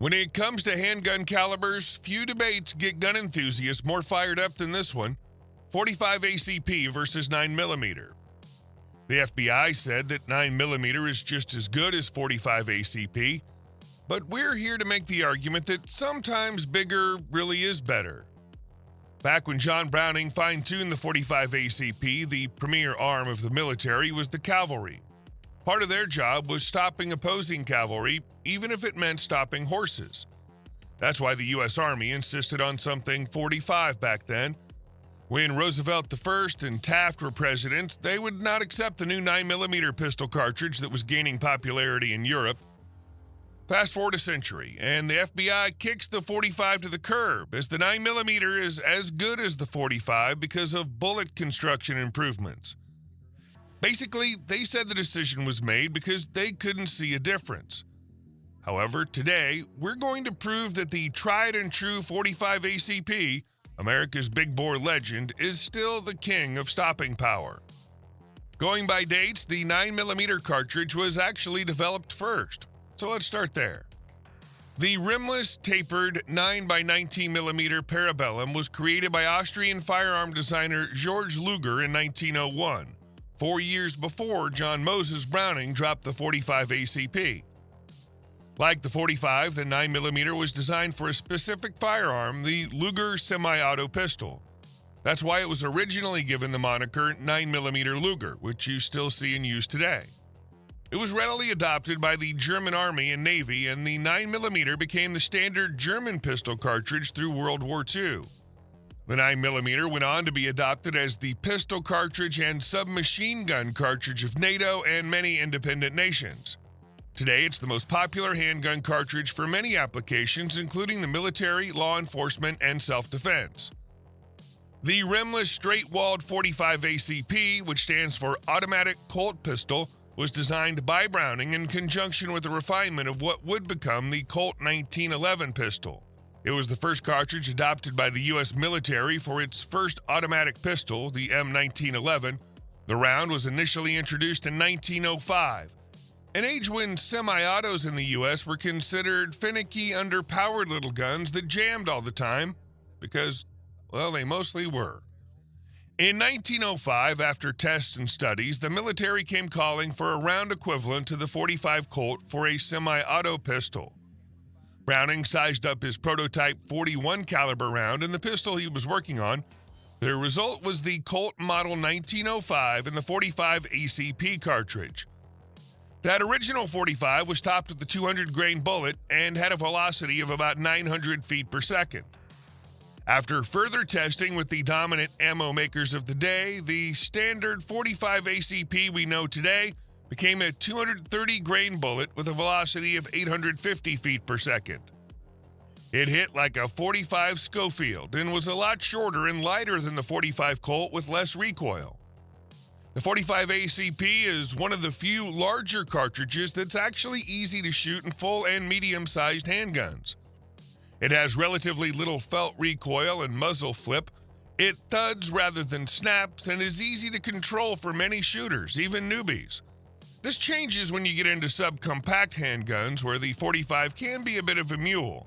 When it comes to handgun calibers, few debates get gun enthusiasts more fired up than this one: 45 ACP versus 9mm. The FBI said that 9mm is just as good as 45 ACP, but we're here to make the argument that sometimes bigger really is better. Back when John Browning fine-tuned the 45 ACP, the premier arm of the military was the cavalry. Part of their job was stopping opposing cavalry, even if it meant stopping horses. That's why the U.S. Army insisted on something 45 back then. When Roosevelt I and Taft were presidents, they would not accept the new 9mm pistol cartridge that was gaining popularity in Europe. Fast forward a century, and the FBI kicks the 45 to the curb, as the 9mm is as good as the 45 because of bullet construction improvements. Basically, they said the decision was made because they couldn't see a difference. However, today, we're going to prove that the tried and true 45 ACP, America's big bore legend, is still the king of stopping power. Going by dates, the 9mm cartridge was actually developed first, so let's start there. The rimless, tapered 9x19mm Parabellum was created by Austrian firearm designer George Luger in 1901. 4 years before John Moses Browning dropped the 45 ACP. Like the 45, the 9mm was designed for a specific firearm, the Luger semi-auto pistol. That's why it was originally given the moniker 9mm Luger, which you still see in use today. It was readily adopted by the German Army and Navy, and the 9mm became the standard German pistol cartridge through World War II. The 9mm went on to be adopted as the pistol cartridge and submachine gun cartridge of NATO and many independent nations. Today, it's the most popular handgun cartridge for many applications, including the military, law enforcement, and self-defense. The rimless, straight-walled 45 ACP, which stands for Automatic Colt Pistol, was designed by Browning in conjunction with the refinement of what would become the Colt 1911 pistol. It was the first cartridge adopted by the U.S. military for its first automatic pistol, the M1911. The round was initially introduced in 1905, an age when semi-autos in the U.S. were considered finicky, underpowered little guns that jammed all the time, because, well, they mostly were. In 1905, after tests and studies, the military came calling for a round equivalent to the 45 Colt for a semi-auto pistol. Browning sized up his prototype 41 caliber round and the pistol he was working on. The result was the Colt Model 1905 and the 45 ACP cartridge. That original 45 was topped with the 200-grain bullet and had a velocity of about 900 feet per second. After further testing with the dominant ammo makers of the day, the standard 45 ACP we know today became a 230-grain bullet with a velocity of 850 feet per second. It hit like a 45 Schofield and was a lot shorter and lighter than the 45 Colt with less recoil. The 45 ACP is one of the few larger cartridges that's actually easy to shoot in full and medium-sized handguns. It has relatively little felt recoil and muzzle flip. It thuds rather than snaps and is easy to control for many shooters, even newbies. This changes when you get into subcompact handguns where the 45 can be a bit of a mule.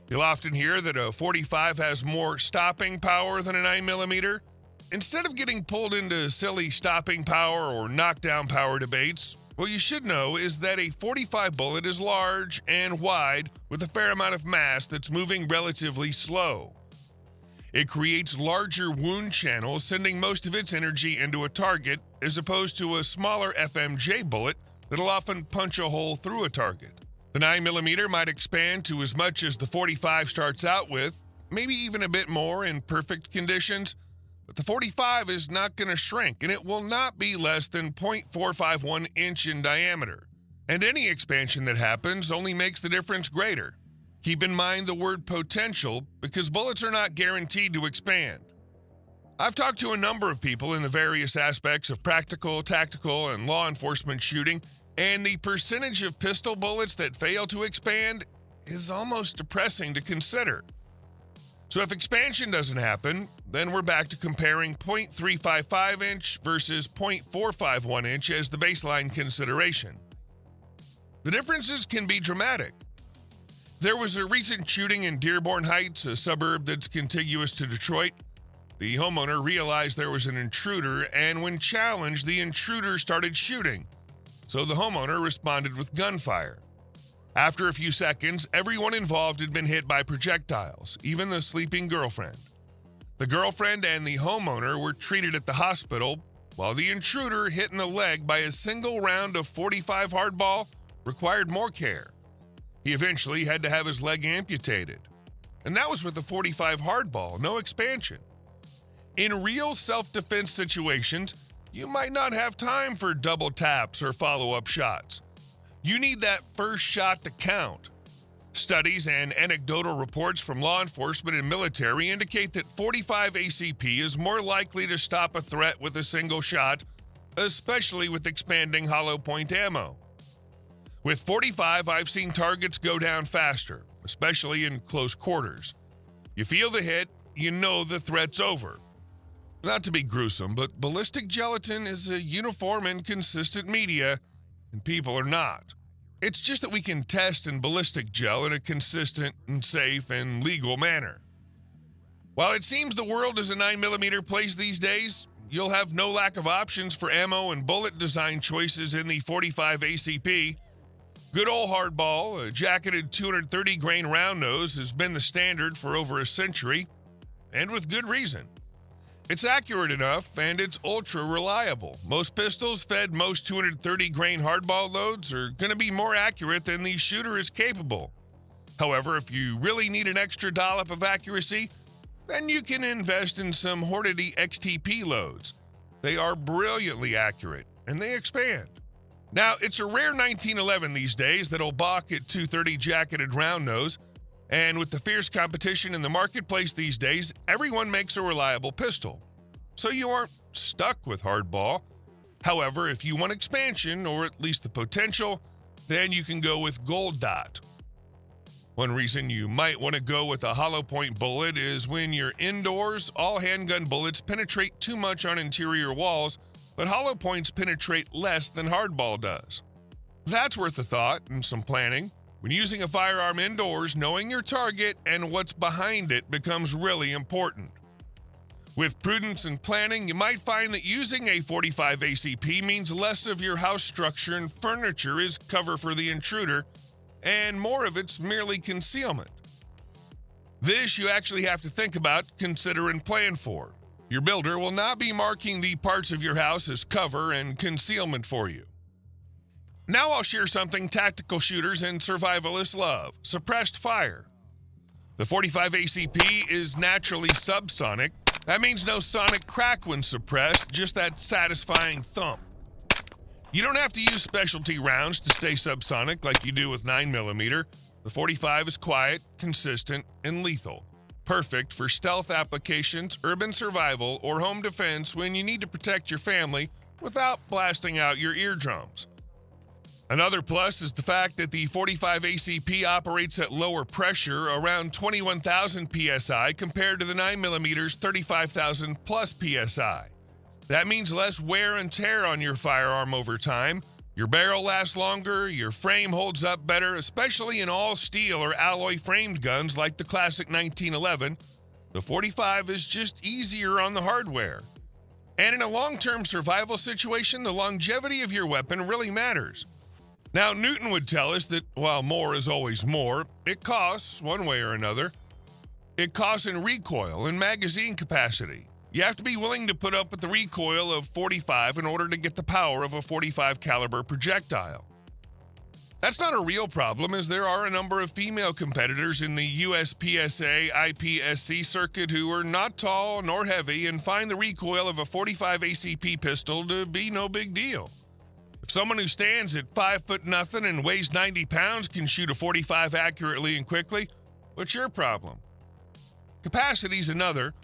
You'll often hear that a 45 has more stopping power than a 9mm. Instead of getting pulled into silly stopping power or knockdown power debates, what you should know is that a 45 bullet is large and wide with a fair amount of mass that's moving relatively slow. It creates larger wound channels, sending most of its energy into a target, as opposed to a smaller FMJ bullet that'll often punch a hole through a target. The 9mm might expand to as much as the 45 starts out with, maybe even a bit more in perfect conditions, but the 45 is not going to shrink, and it will not be less than 0.451 inch in diameter. And any expansion that happens only makes the difference greater. Keep in mind the word potential, because bullets are not guaranteed to expand. I've talked to a number of people in the various aspects of practical, tactical, and law enforcement shooting, and the percentage of pistol bullets that fail to expand is almost depressing to consider. So if expansion doesn't happen, then we're back to comparing 0.355 inch versus 0.451 inch as the baseline consideration. The differences can be dramatic. There was a recent shooting in Dearborn Heights, a suburb that's contiguous to Detroit. The homeowner realized there was an intruder, and when challenged, the intruder started shooting. So the homeowner responded with gunfire. After a few seconds, everyone involved had been hit by projectiles, even the sleeping girlfriend. The girlfriend and the homeowner were treated at the hospital, while the intruder, hit in the leg by a single round of .45 hardball, required more care. He eventually had to have his leg amputated. And that was with a .45 hardball, no expansion. In real self-defense situations, you might not have time for double taps or follow-up shots. You need that first shot to count. Studies and anecdotal reports from law enforcement and military indicate that .45 ACP is more likely to stop a threat with a single shot, especially with expanding hollow point ammo. With .45, I've seen targets go down faster, especially in close quarters. You feel the hit, you know the threat's over. Not to be gruesome, but ballistic gelatin is a uniform and consistent media, and people are not. It's just that we can test in ballistic gel in a consistent and safe and legal manner. While it seems the world is a 9mm place these days, you'll have no lack of options for ammo and bullet design choices in the .45 ACP. Good old hardball, a jacketed 230 grain round nose, has been the standard for over a century, and with good reason. It's accurate enough, and it's ultra reliable. Most pistols fed most 230 grain hardball loads are going to be more accurate than the shooter is capable. However, if you really need an extra dollop of accuracy, then you can invest in some Hornady XTP loads. They are brilliantly accurate, and they expand. Now, it's a rare 1911 these days that'll balk at 230 jacketed round nose, and with the fierce competition in the marketplace these days, everyone makes a reliable pistol. So you aren't stuck with hardball. However, if you want expansion, or at least the potential, then you can go with Gold Dot. One reason you might want to go with a hollow point bullet is when you're indoors, all handgun bullets penetrate too much on interior walls, but hollow points penetrate less than hardball does. That's worth a thought and some planning. When using a firearm indoors, knowing your target and what's behind it becomes really important. With prudence and planning, you might find that using a .45 ACP means less of your house structure and furniture is cover for the intruder, and more of it's merely concealment. This you actually have to think about, consider, and plan for. Your builder will not be marking the parts of your house as cover and concealment for you. Now I'll share something tactical shooters and survivalists love: suppressed fire. The .45 ACP is naturally subsonic. That means no sonic crack when suppressed, just that satisfying thump. You don't have to use specialty rounds to stay subsonic like you do with 9mm. The .45 is quiet, consistent, and lethal. Perfect for stealth applications, urban survival, or home defense when you need to protect your family without blasting out your eardrums. Another plus is the fact that the .45 ACP operates at lower pressure, around 21,000 psi, compared to the 9mm's 35,000 plus psi. That means less wear and tear on your firearm over time. Your barrel lasts longer, your frame holds up better, especially in all steel or alloy framed guns like the classic 1911. The .45 is just easier on the hardware. And in a long-term survival situation, the longevity of your weapon really matters. Now, Newton would tell us that while more is always more, it costs one way or another. It costs in recoil and magazine capacity. You have to be willing to put up with the recoil of .45 in order to get the power of a .45 caliber projectile. That's not a real problem, as there are a number of female competitors in the USPSA IPSC circuit who are not tall nor heavy and find the recoil of a .45 ACP pistol to be no big deal. If someone who stands at 5'0" and weighs 90 pounds can shoot a .45 accurately and quickly, what's your problem? Capacity's another.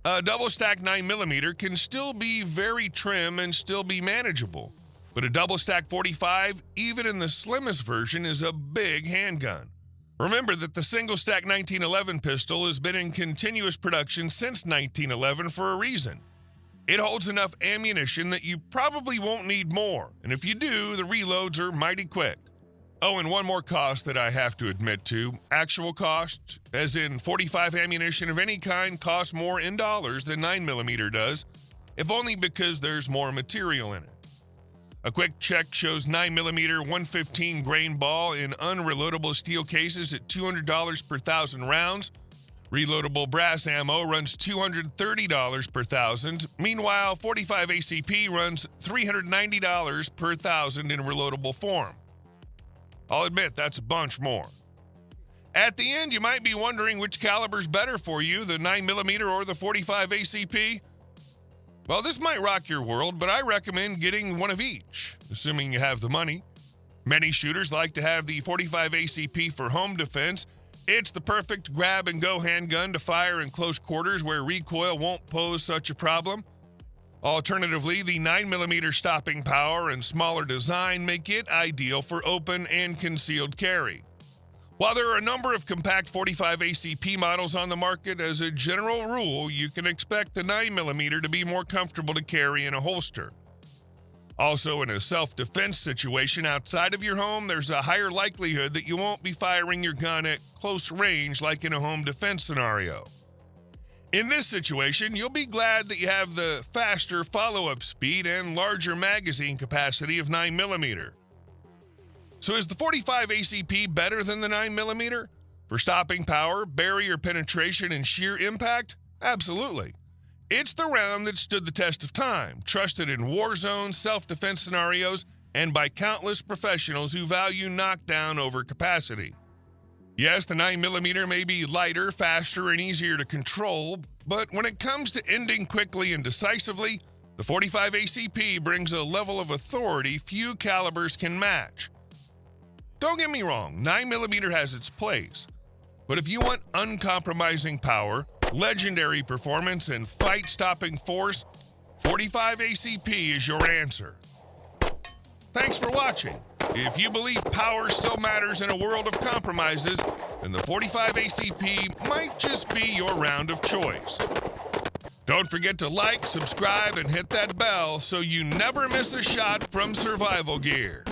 A double-stack 9mm can still be very trim and still be manageable, but a double-stack .45, even in the slimmest version, is a big handgun. Remember that the single-stack 1911 pistol has been in continuous production since 1911 for a reason. It holds enough ammunition that you probably won't need more, and if you do, the reloads are mighty quick. Oh, and one more cost that I have to admit to. Actual cost, as in .45 ammunition of any kind, costs more in dollars than 9mm does, if only because there's more material in it. A quick check shows 9mm 115 grain ball in unreloadable steel cases at $200 per 1,000 rounds. Reloadable brass ammo runs $230 per 1,000. Meanwhile, .45 ACP runs $390 per 1,000 in reloadable form. I'll admit, that's a bunch more. At the end, you might be wondering which caliber's better for you, the 9mm or the .45 ACP. Well, this might rock your world, but I recommend getting one of each, assuming you have the money. Many shooters like to have the .45 ACP for home defense. It's the perfect grab-and-go handgun to fire in close quarters where recoil won't pose such a problem. Alternatively, the 9mm stopping power and smaller design make it ideal for open and concealed carry. While there are a number of compact .45 ACP models on the market, as a general rule, you can expect the 9mm to be more comfortable to carry in a holster. Also, in a self-defense situation outside of your home, there's a higher likelihood that you won't be firing your gun at close range like in a home defense scenario. In this situation, you'll be glad that you have the faster follow-up speed and larger magazine capacity of 9mm. So is the .45 ACP better than the 9mm? For stopping power, barrier penetration, and sheer impact? Absolutely. It's the round that stood the test of time, trusted in war zones, self-defense scenarios, and by countless professionals who value knockdown over capacity. Yes, the 9mm may be lighter, faster, and easier to control, but when it comes to ending quickly and decisively, the .45 ACP brings a level of authority few calibers can match. Don't get me wrong, 9mm has its place, but if you want uncompromising power, legendary performance, and fight-stopping force, .45 ACP is your answer. Thanks for watching. If you believe power still matters in a world of compromises, then the .45 ACP might just be your round of choice. Don't forget to like, subscribe, and hit that bell so you never miss a shot from Survival Gear.